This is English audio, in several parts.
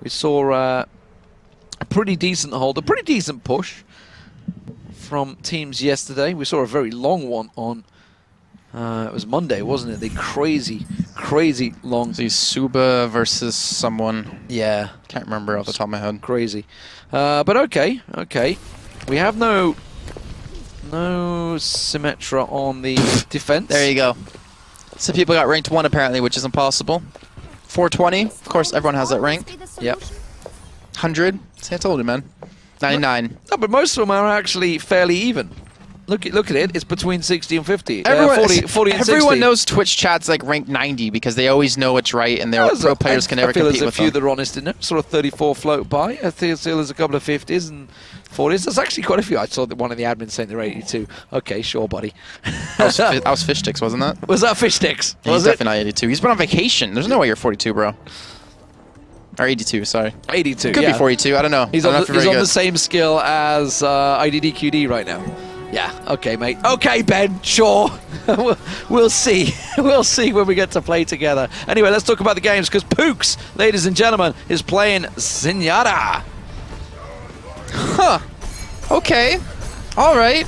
We saw a pretty decent hold, a pretty decent push from teams yesterday. We saw a very long one on, it was Monday, wasn't it? The crazy, crazy long. The Suba versus someone. Yeah. Can't remember off the top of my head. Crazy. But okay, okay. We have no Symmetra on the defense. There you go. Some people got ranked 1 apparently, which is impossible. 420, of course everyone has that rank. Yep. 100, see I told you, man. 99. No, but most of them are actually fairly even. Look at it, it's between 60 and 50. Everyone, 40 and 60. Everyone knows Twitch chat's like ranked 90 because they always know it's right and their pro players can never compete with them. I feel there's a few that are honest in it. Sort of 34 float by. I think there's a couple of 50s and 40s. There's actually quite a few. I saw that one of the admins saying they're 82. Okay, sure, buddy. That was Fish Sticks, wasn't that? Was that Fish Sticks? He's definitely not 82. He's been on vacation. There's no way you're 42, bro. Or 82, sorry. 82, Could be 42, I don't know. He's on the same skill as IDDQD right now. Yeah, okay, mate. Okay, Ben, sure. We'll see. We'll see when we get to play together. Anyway, let's talk about the games, because Pooks, ladies and gentlemen, is playing Zenyatta. Huh. Okay. All right.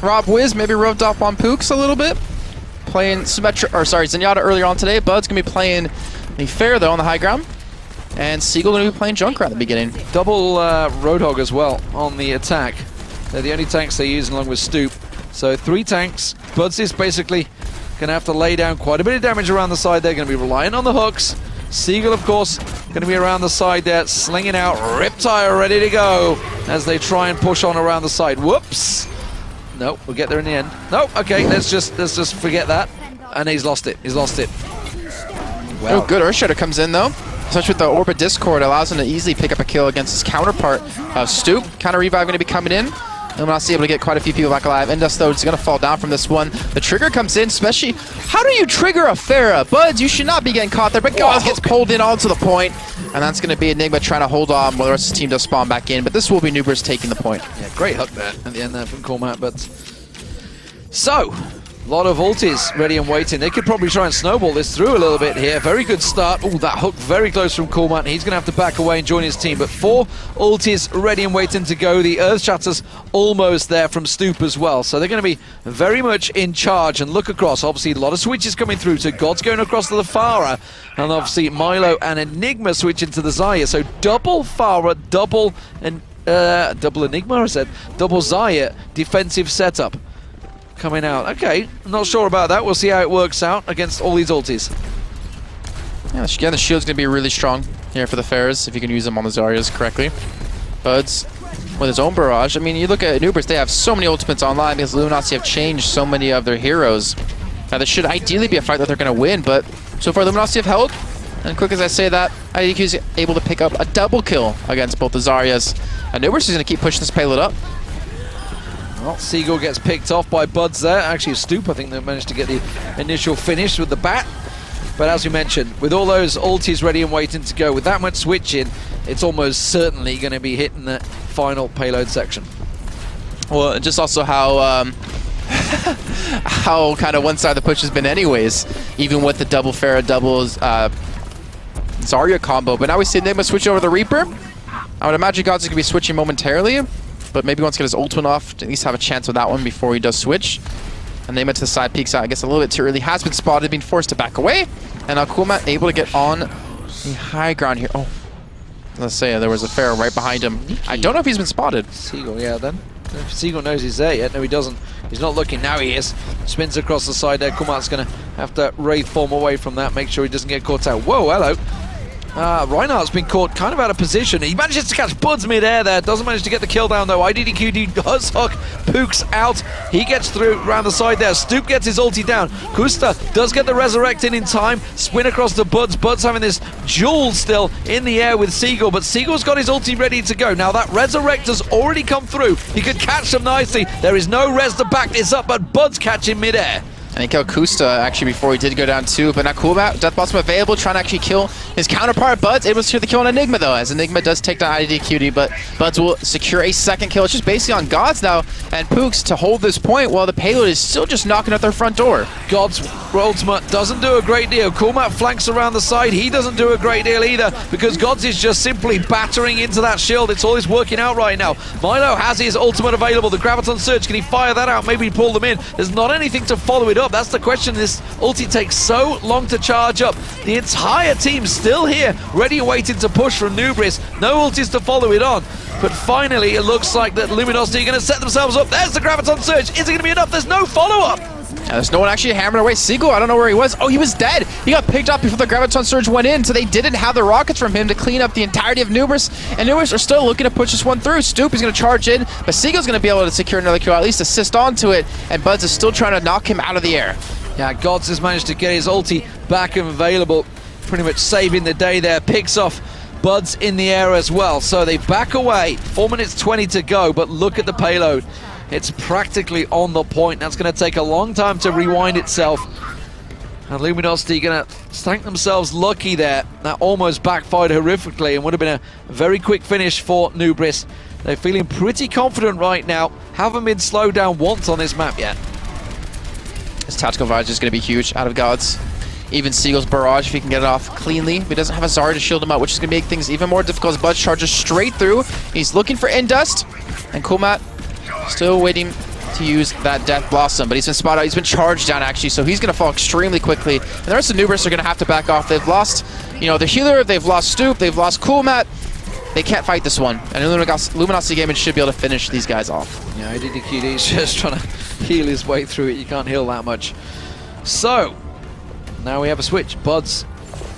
Rob Wiz maybe rubbed off on Pooks a little bit. Playing Zenyatta earlier on today. Bud's going to be playing the Fair, though, on the high ground. And Seagull going to be playing Junkrat at the beginning. Double Roadhog as well on the attack. They're the only tanks they're using along with Stoop. So 3 tanks. Buds is basically going to have to lay down quite a bit of damage around the side. They're going to be relying on the hooks. Seagull, of course, going to be around the side there, slinging out Riptire ready to go as they try and push on around the side. Whoops. Nope, we'll get there in the end. Nope, okay, let's just forget that. And he's lost it. He's lost it. Well, good. Earthshatter comes in, though. Especially with the Orbit Discord, allows him to easily pick up a kill against his counterpart. Stoop, counter revive going to be coming in. Luminosity able to get quite a few people back alive. Indus, though, is going to fall down from this one. The trigger comes in, especially... How do you trigger a Pharah? Buds, you should not be getting caught there, but Gauss gets pulled in onto the point, and that's going to be Enigma trying to hold on while the rest of the team does spawn back in, but this will be Nubris taking the point. Yeah, great hook there at the end there from Cormat, but... So, a lot of ultis ready and waiting. They could probably try and snowball this through a little bit here. Very good start. Oh, that hook very close from Cormat. He's going to have to back away and join his team. But 4 ultis ready and waiting to go. The Earthshatter's almost there from Stoop as well. So they're going to be very much in charge. And look across. Obviously, a lot of switches coming through. So God's going across to the Pharah. And obviously, Milo and Enigma switching to the Xayah. So double Pharah, double Enigma, I said. Double Xayah defensive setup coming out. Okay, I'm not sure about that. We'll see how it works out against all these ultis. Yeah, again, the shield's going to be really strong here for the Pharahs if you can use them on the Zaryas correctly. Buds with his own barrage. I mean, you look at Nubris, they have so many ultimates online because Luminosity have changed so many of their heroes. Now, this should ideally be a fight that they're going to win, but so far Luminosity have held. And quick as I say that, IDQ is able to pick up a double kill against both the Zaryas. And Nubris is going to keep pushing this payload up. Well, Seagull gets picked off by Buds there. Actually, Stoop, I think they managed to get the initial finish with the bat. But as we mentioned, with all those ultis ready and waiting to go, with that much switching, it's almost certainly going to be hitting the final payload section. Well, just also how how kind of one side of the push has been anyways, even with the double Pharah, doubles Zarya combo. But now we see Enigma switch over the Reaper. I would imagine God's going to be switching momentarily, but maybe wants to get his ult one off to at least have a chance with that one before he does switch. And Enigma to the side peeks out, I guess, a little bit too early. Has been spotted, being forced to back away. And now Kulmat able to get on the high ground here. Oh, let's say there was a Pharah right behind him. I don't know if he's been spotted. Seagull, yeah, then. If Seagull knows he's there yet. No, he doesn't. He's not looking. Now he is. Spins across the side there. Kulmat's going to have to Wraith form away from that. Make sure he doesn't get caught out. Whoa, hello. Reinhardt's been caught kind of out of position. He manages to catch Buds mid-air there. Doesn't manage to get the kill down, though. IDDQD does hook Pooks out. He gets through around the side there. Stoop gets his ulti down. Kusta does get the resurrect in time. Spin across to Buds. Buds having this duel still in the air with Seagull, but Seagull's got his ulti ready to go. Now that resurrect has already come through. He could catch them nicely. There is no res to back this up, but Buds catch him mid-air. And he killed Kusta actually before he did go down 2, but not Coolmat. Death Blossom available, trying to actually kill his counterpart, Buds. Able to secure the kill on Enigma though, as Enigma does take down IDDQD, but Buds will secure a second kill. It's just basically on Gods now and Pooks to hold this point while the payload is still just knocking at their front door. God's ultimate doesn't do a great deal. Coolmat flanks around the side. He doesn't do a great deal either because Gods is just simply battering into that shield. It's always working out right now. Milo has his ultimate available. The Graviton Surge, can he fire that out? Maybe pull them in. There's not anything to follow it up. That's the question. This ulti takes so long to charge up. The entire team still here, ready and waiting to push from Nubris. No ultis to follow it on. But finally, it looks like that Luminosity are going to set themselves up. There's the Graviton Surge. Is it going to be enough? There's no follow-up. There's no one actually hammering away. Seagull, I don't know where he was. Oh, he was dead. He got picked up before the Graviton Surge went in, so they didn't have the rockets from him to clean up the entirety of Nubris. And Nubris are still looking to push this one through. Stoop is going to charge in, but Seagull's going to be able to secure another kill, at least assist onto it. And Buds is still trying to knock him out of the air. Yeah, Gods has managed to get his ulti back and available. Pretty much saving the day there. Picks off Buds in the air as well. So they back away. 4 minutes 20 to go, but look at the payload. It's practically on the point. That's going to take a long time to rewind itself. And Luminosity going to thank themselves lucky there. That almost backfired horrifically and would have been a very quick finish for Nubris. They're feeling pretty confident right now. Haven't been slowed down once on this map yet. His tactical advantage is going to be huge out of Gods. Even Seagull's barrage, if he can get it off cleanly. But he doesn't have a Zarya to shield him out, which is going to make things even more difficult as Buds charges straight through. He's looking for Indust. And Coolmat still waiting to use that Death Blossom. But he's been spotted out. He's been charged down, actually. So he's going to fall extremely quickly. And the rest of Nubris are going to have to back off. They've lost, the healer. They've lost Stoop. They've lost Coolmat. They can't fight this one. And Luminosity Gaming should be able to finish these guys off. Yeah, IDDQD is just trying to heal his way through it. You can't heal that much. So, now we have a switch. Buds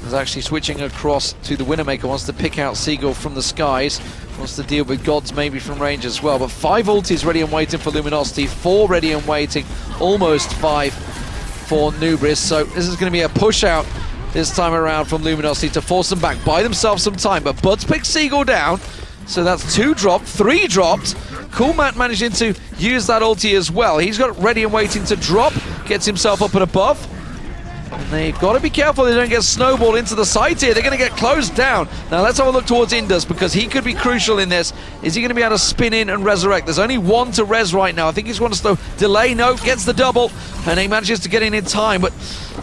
is actually switching across to the Winnermaker. Wants to pick out Seagull from the skies. Wants to deal with Gods maybe from range as well. But 5 ultis ready and waiting for Luminosity. 4 ready and waiting. Almost 5 for Nubris. So this is going to be a push out this time around from Luminosity to force them back. Buy themselves some time. But Buds picks Seagull down. So that's 2 dropped, 3 dropped. Coolmat managing to use that ulti as well. He's got ready and waiting to drop. Gets himself up and above. And they've got to be careful they don't get snowballed into the site here. They're going to get closed down. Now let's have a look towards Indus because he could be crucial in this. Is he going to be able to spin in and resurrect? There's only 1 to res right now. I think he's wants to delay. No, gets the double. And he manages to get in time. But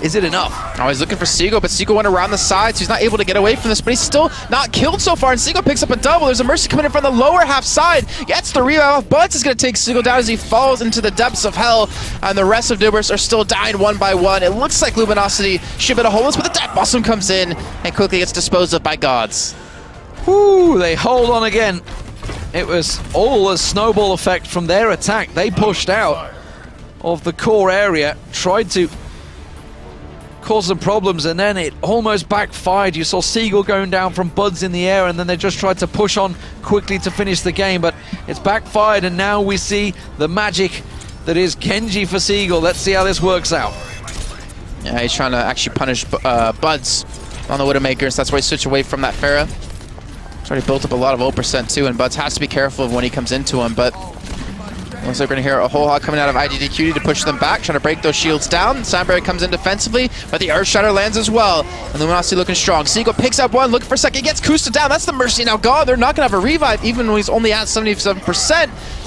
is it enough? Oh, he's looking for Seagull, but Seagull went around the side, so he's not able to get away from this, but he's still not killed so far, and Seagull picks up a double. There's a Mercy coming in from the lower half side, gets the revive. Buds is going to take Seagull down as he falls into the depths of hell, and the rest of Nubris are still dying one by one. It looks like Luminosity should be able to hold this, but the Death Blossom comes in and quickly gets disposed of by Gods. Whoo, they hold on again. It was all a snowball effect from their attack. They pushed out of the core area, tried to cause some problems, and then it almost backfired. You saw Seagull going down from Buds in the air, and then they just tried to push on quickly to finish the game, but it's backfired, and now we see the magic that is Genji for Seagull. Let's see how this works out. Yeah, he's trying to actually punish Buds on the Widowmaker, so that's why he switched away from that Pharah. He's already built up a lot of ult percent too, and Buds has to be careful of when he comes into him, but looks like we're going to hear a whole lot coming out of IDDQD to push them back, trying to break those shields down. Sunbury comes in defensively, but the Earth Shatter lands as well. And Luminosity looking strong. Seagull picks up one, looking for a second, gets Kusta down. That's the Mercy now gone. They're not going to have a revive, even when he's only at 77%.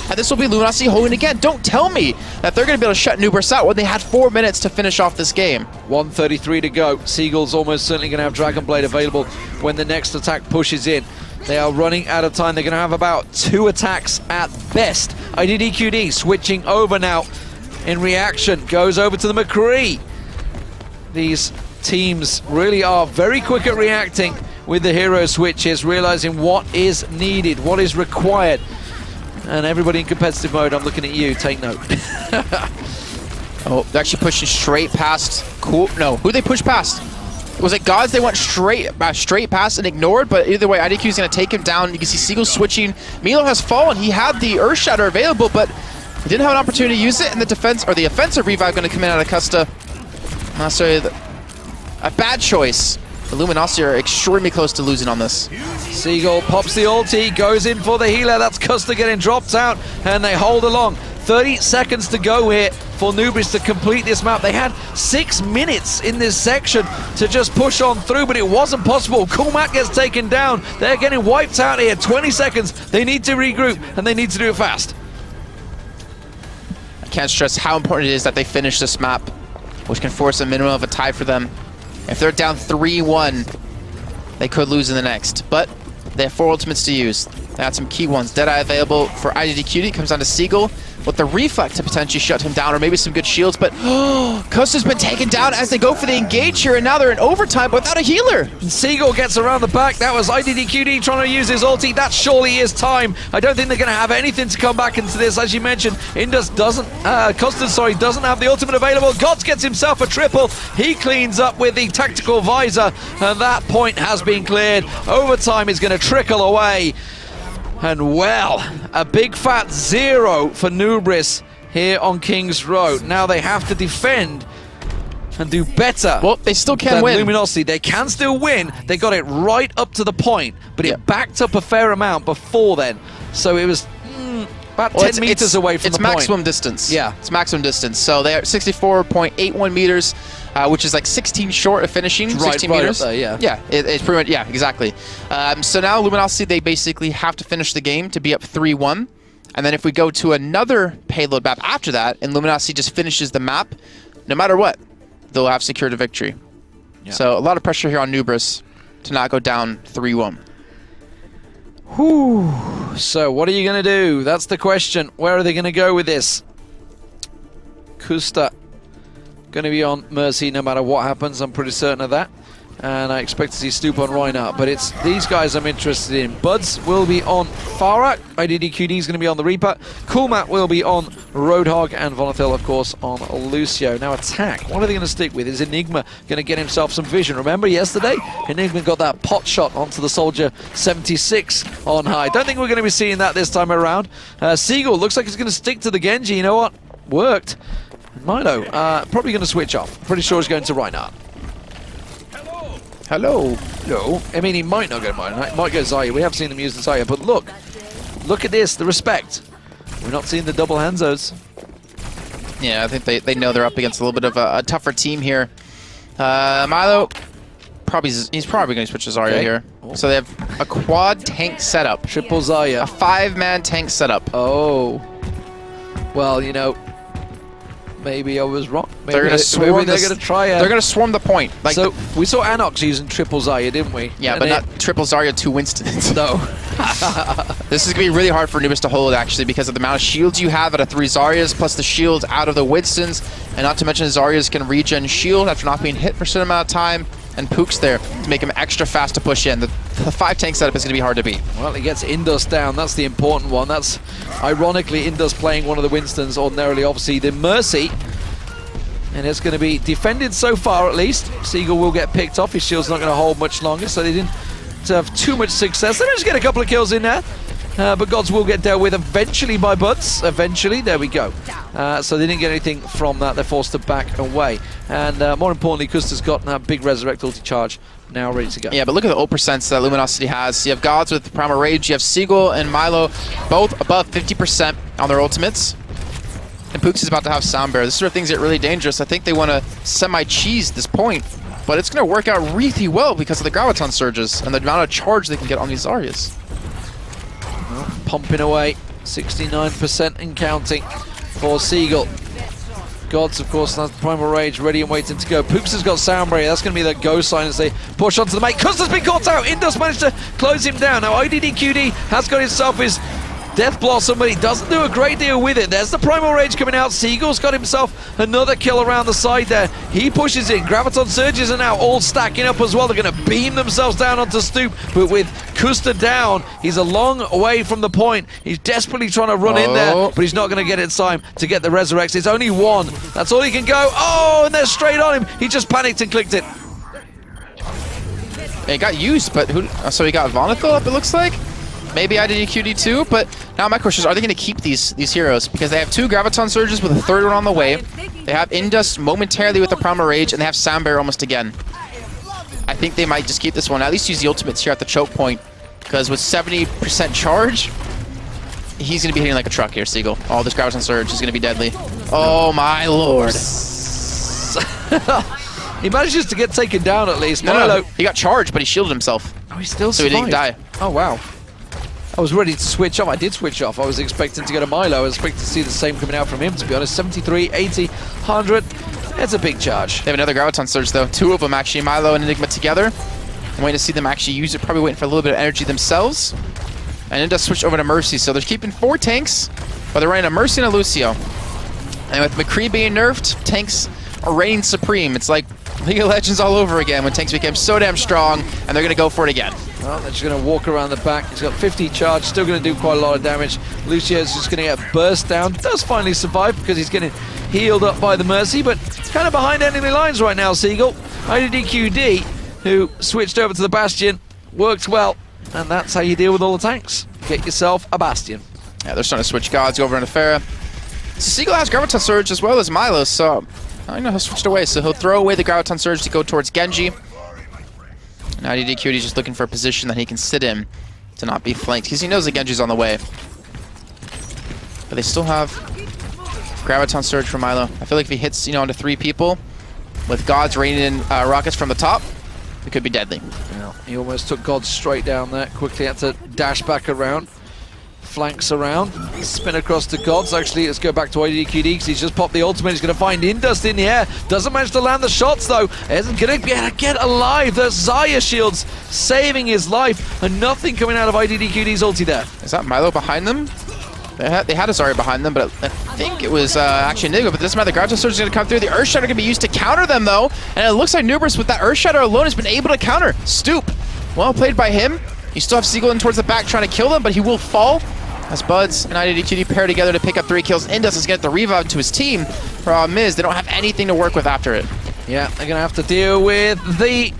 And this will be Luminosity holding again. Don't tell me that they're going to be able to shut Nubris out when they had 4 minutes to finish off this game. 1:33 to go. Seagull's almost certainly going to have Dragon Blade available when the next attack pushes in. They are running out of time. They're going to have about 2 attacks at best. IDDQD switching over now in reaction. Goes over to the McCree. These teams really are very quick at reacting with the hero switches, realizing what is needed, what is required. And everybody in competitive mode, I'm looking at you. Take note. Oh, they're actually pushing straight past. Cool. No, who they push past? Was it Gods? They went straight past and ignored, but either way, IDQ is going to take him down. You can see Seagull switching. Milo has fallen. He had the Earth Shatter available, but he didn't have an opportunity to use it, and the defense, or the offensive revive going to come in out of Kusta. Sorry, a bad choice. The Luminosity are extremely close to losing on this. Seagull pops the ulti, goes in for the healer. That's Kusta getting dropped out, and they hold along. 30 seconds to go here. for Nubris to complete this map. They had 6 minutes in this section to just push on through, but it wasn't possible. Coolmat gets taken down. They're getting wiped out here. 20 seconds. They need to regroup, and they need to do it fast. I can't stress how important it is that they finish this map, which can force a minimum of a tie for them. If they're down 3-1, they could lose in the next, but they have 4 ultimates to use. They had some key ones. Deadeye available for IDDQD. Comes down to Seagull with the reflect to potentially shut him down, or maybe some good shields, but Kusta's been taken down as they go for the engage here, and now they're in overtime without a healer. Seagull gets around the back. That was IDDQD trying to use his ulti. That surely is time. I don't think they're going to have anything to come back into this. As you mentioned, Indus doesn't, doesn't have the ultimate available. Gods gets himself a triple. He cleans up with the tactical visor, and that point has been cleared. Overtime is going to trickle away. And well, a big fat 0 for Nubris here on King's Road. Now they have to defend and do better. Well, they still can win. Luminosity. They can still win. They got it right up to the point, but it backed up a fair amount before then. So it was about 10 meters away from the point. It's maximum distance. Yeah. It's maximum distance. So they're 64.81 meters, which is like 16 short of finishing. 16 meters. Up there, yeah. Yeah, it's pretty much, yeah, exactly. So now Luminosity, they basically have to finish the game to be up 3-1. And then if we go to another payload map after that, and Luminosity just finishes the map, no matter what, they'll have secured a victory. Yeah. So a lot of pressure here on Nubris to not go down 3-1. Whew. So what are you going to do? That's the question. Where are they going to go with this? Kusta going to be on Mercy no matter what happens. I'm pretty certain of that. And I expect to see Stoop on Reinhardt. But it's these guys I'm interested in. Buds will be on Farah. IDDQD is going to be on the Reaper. Coolmat will be on Roadhog. And Vonathil, of course, on Lucio. Now attack. What are they going to stick with? Is Enigma going to get himself some vision? Remember yesterday? Enigma got that pot shot onto the Soldier 76 on high. Don't think we're going to be seeing that this time around. Seagull looks like he's going to stick to the Genji. You know what? Worked. Milo, probably going to switch off. Pretty sure he's going to Reinhardt. Hello. No, I mean, he might not go mine. He might go Zarya. We have seen him use the Zarya, but look at this, the respect. We're not seeing the double Hanzos. Yeah, I think they know they're up against a little bit of a tougher team here. Milo, he's probably going to switch to Zarya here. Oh. So they have a quad tank setup. Triple Zarya. A 5-man tank setup. Oh. Well, you know, maybe I was wrong. Maybe they're going to swarm. They're going to try. They're going to swarm the point. Like so we saw Anox using triple Zarya, didn't we? Yeah, but not triple Zarya 2 Winstons. No. This is going to be really hard for Nubis to hold, actually, because of the amount of shields you have out of 3 Zaryas, plus the shields out of the Winstons, and not to mention Zaryas can regen shield after not being hit for a certain amount of time, and Pook's there to make him extra fast to push in. The 5-tank setup is going to be hard to beat. Well, he gets Indus down. That's the important one. That's, ironically, Indus playing one of the Winstons, ordinarily, obviously, the Mercy. And it's going to be defended so far, at least. Seagull will get picked off. His shield's not going to hold much longer, so they didn't have too much success. They managed to get a couple of kills in there. But Gods will get dealt with eventually by Buds. Eventually, there we go. So they didn't get anything from that. They're forced to back away. And more importantly, Kusta's got a big Resurrect ulti charge now ready to go. Yeah, but look at the ult percents that Luminosity has. You have Gods with Primal Rage. You have Seagull and Milo both above 50% on their ultimates. And Pooks is about to have Sound Bear. This is where things get really dangerous. I think they want to semi-cheese this point, but it's going to work out really well because of the Graviton Surges and the amount of charge they can get on these Zaryas. Well, pumping away, 69% and counting for Seagull. Gods, of course, that's Primal Rage ready and waiting to go. Pooks has got Sound Barrier. That's going to be the go sign as they push onto the mate. Kusta's been caught out. Indus managed to close him down. Now IDDQD has got himself his Death Blossom, but he doesn't do a great deal with it. There's the Primal Rage coming out. Seagull's got himself another kill around the side there. He pushes in. Graviton Surges are now all stacking up as well. They're going to beam themselves down onto Stoop, but with Kusta down, he's a long way from the point. He's desperately trying to run in there, but he's not going to get it in time to get the Resurrects. It's only one. That's all he can go. Oh, and they're straight on him. He just panicked and clicked it. It got used, but who? So he got Vonathil up, it looks like? Maybe IDDQD too, but now my question is, are they going to keep these heroes? Because they have 2 Graviton Surges with a 3rd one on the way. They have Indus momentarily with the Primal Rage, and they have Sound Bear almost again. I think they might just keep this one, at least use the ultimates here at the choke point, because with 70% charge, he's going to be hitting like a truck here, Seagull. Oh, this Graviton Surge is going to be deadly. Oh my lord. He manages to get taken down at least. No, he got charged, but he shielded himself. Oh, he still so survived. He didn't die. Oh, wow. I was ready to switch off. I did switch off. I was expecting to go to Milo. I was expecting to see the same coming out from him, to be honest. 73, 80, 100. That's a big charge. They have another Graviton Surge, though. Two of them, actually. Milo and Enigma together. I'm waiting to see them actually use it. Probably waiting for a little bit of energy themselves. And it does switch over to Mercy. So they're keeping 4 tanks, but they're running a Mercy and a Lucio. And with McCree being nerfed, tanks are reigning supreme. It's like League of Legends all over again when tanks became so damn strong, and they're going to go for it again. Well, they're just going to walk around the back. He's got 50 charge, still going to do quite a lot of damage. Lucio's just going to get burst down. Does finally survive because he's getting healed up by the Mercy, but kind of behind enemy lines right now, Seagull. IDDQD, who switched over to the Bastion, worked well, and that's how you deal with all the tanks. Get yourself a Bastion. Yeah, they're starting to switch gods over into Pharah. So Seagull has Graviton Surge as well as Milo, so I know he'll switch away. So he'll throw away the Graviton Surge to go towards Genji. Now IDDQD's just looking for a position that he can sit in to not be flanked, because he knows that Genji's on the way. But they still have Graviton Surge for Milo. I feel like if he hits, onto 3 people with gods raining in rockets from the top, it could be deadly. Yeah, he almost took God straight down there. Quickly had to dash back around. Flanks around. Spin across to Gods. Actually, let's go back to IDDQD because he's just popped the ultimate. He's going to find Indust in the air. Doesn't manage to land the shots, though. Isn't going to be able to get alive. The Xayah shields saving his life. And nothing coming out of IDDQD's ulti there. Is that Milo behind them? They had a Zarya behind them, but I think it was actually Enigma. But this matter, the Graviton Surge is going to come through. The Earth Shatter going to be used to counter them, though. And it looks like Nubris, with that Earth Shatter alone, has been able to counter. Stoop. Well played by him. You still have Seagull in towards the back trying to kill them, but he will fall. As Buds and IDDQD pair together to pick up 3 kills. Indus is going to get the revive to his team. Problem is, they don't have anything to work with after it. Yeah, they're going to have to deal with the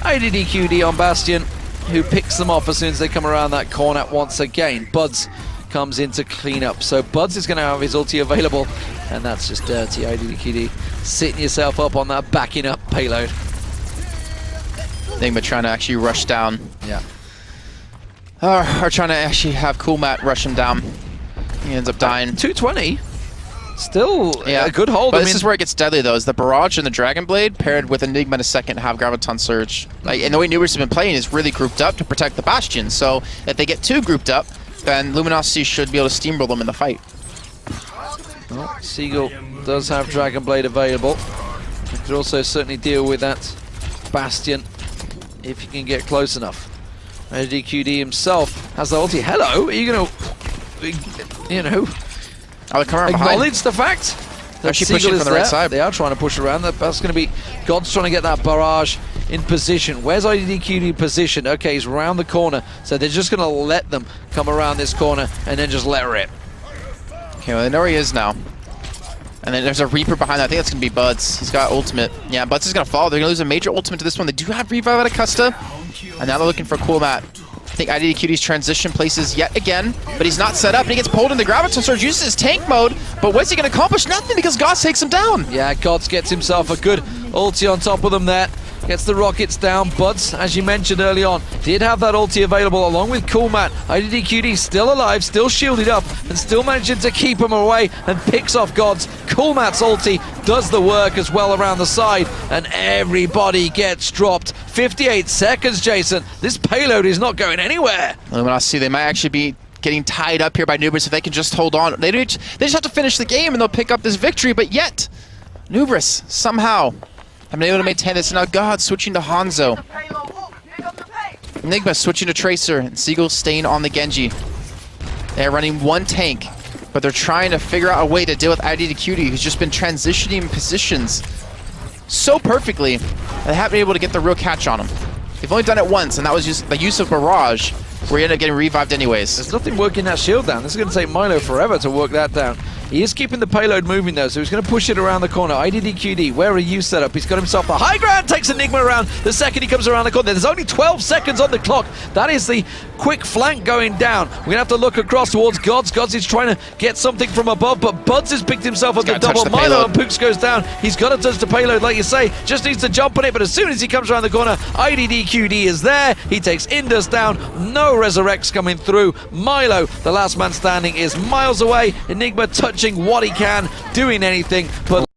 IDDQD on Bastion, who picks them off as soon as they come around that corner once again. Buds comes in to clean up. So Buds is going to have his ulti available, and that's just dirty. IDDQD sitting yourself up on that backing up payload. Enigma trying to actually rush down. Yeah. Or trying to actually have Cool Matt rush him down. He ends up dying. 220. Still a good hold. But this is where it gets deadly, though, is the Barrage and the Dragon Blade paired with Enigma in a second have Graviton Surge. And the way Nubris has been playing is really grouped up to protect the Bastion. So if they get too grouped up, then Luminosity should be able to steamroll them in the fight. Well, Seagull does have Dragon Blade available. He could also certainly deal with that Bastion if you can get close enough. DQD himself has the ulti. Hello, are you going to, acknowledge the fact that actually pushing from the right side? They are trying to push around. That's going to be God's trying to get that barrage in position. Where's IDDQD in position? Okay, he's around the corner, so they're just going to let them come around this corner and then just let rip. Okay, well, they know where he is now. And then there's a Reaper behind that. I think that's going to be Buds. He's got ultimate. Yeah, Buds is going to fall. They're going to lose a major ultimate to this one. They do have Revive out of Custa. And now they're looking for Cool Matt. I think IDDQD's transition places yet again. But he's not set up. And he gets pulled in the Graviton Surge. Uses his tank mode. But what's he going to accomplish? Nothing, because Gods takes him down. Yeah, Gods gets himself a good ulti on top of them there. Gets the rockets down. Buds, as you mentioned early on, did have that ulti available along with Cool Matt. IDDQD still alive, still shielded up, and still managing to keep him away and picks off Gods. Cool Matt's ulti does the work as well around the side, and everybody gets dropped. 58 seconds, Jason. This payload is not going anywhere. Luminosity, they might actually be getting tied up here by Nubris if they can just hold on. They just have to finish the game and they'll pick up this victory, but yet, Nubris somehow have been able to maintain this. Now God switching to Hanzo. Enigma switching to Tracer, and Seagull staying on the Genji. They're running one tank, but they're trying to figure out a way to deal with IDDQD, who's just been transitioning positions so perfectly that they haven't been able to get the real catch on him. They've only done it once, and that was just the use of Barrage, where he ended up getting revived anyways. There's nothing working that shield down. This is going to take Milo forever to work that down. He is keeping the payload moving though, so he's going to push it around the corner. IDDQD, where are you set up? He's got himself the high ground, takes Enigma around the second he comes around the corner. There's only 12 seconds on the clock. That is the quick flank going down. We're going to have to look across towards Gods. Gods is trying to get something from above, but Buds has picked himself up the double. Milo and Pooks goes down. He's got to touch the payload, like you say. Just needs to jump on it, but as soon as he comes around the corner, IDDQD is there. He takes Indus down. No resurrects coming through. Milo, the last man standing, is miles away. Enigma touches clutching what he can, doing anything, but